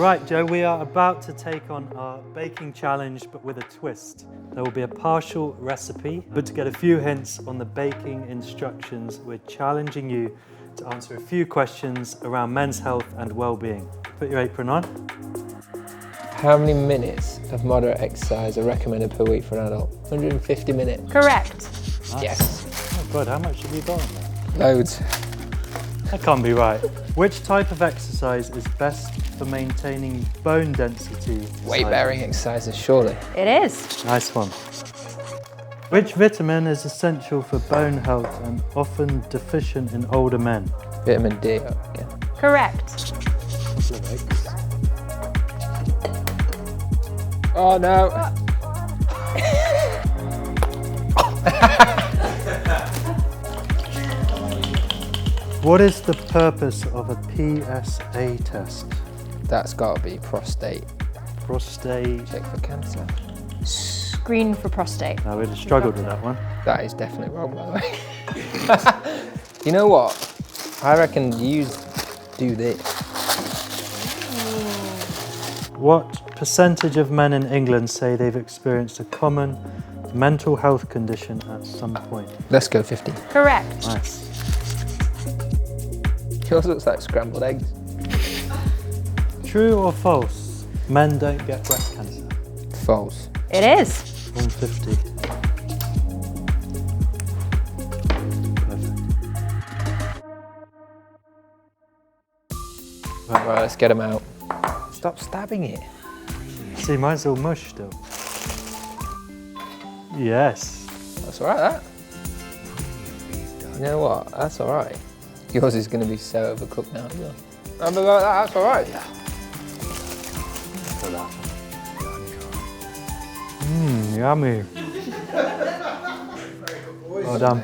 Right, Joe, we are about to take on our baking challenge, but with a twist. There will be a partial recipe, but to get a few hints on the baking instructions, we're challenging you to answer a few questions around men's health and well-being. Put your apron on. How many minutes of moderate exercise are recommended per week for an adult? 150 minutes. Correct. Nice. Yes. Oh God, how much have you got on there? Loads. That can't be right. Which type of exercise is best for maintaining bone density? Weight-bearing exercises, surely. It is. Nice one. Which vitamin is essential for bone health and often deficient in older men? Vitamin D. Yeah. Correct. Couple of eggs. Oh no. What is the purpose of a PSA test? That's got to be prostate. Prostate. Check for cancer. Screen for prostate. No, we'd have struggled with that one. That is definitely wrong, by the way. You know what? I reckon you do this. What percentage of men in England say they've experienced a common mental health condition at some point? Let's go 50. Correct. Nice. Yours looks like scrambled eggs. True or false? Men don't get breast cancer. False. It is. 150. Perfect. Right, let's get them out. Stop stabbing it. See, mine's all mush still. Yes. That's all right, that. You know what? That's all right. Yours is going to be so overcooked now as well. But like that, that's all right. Yummy. Well done.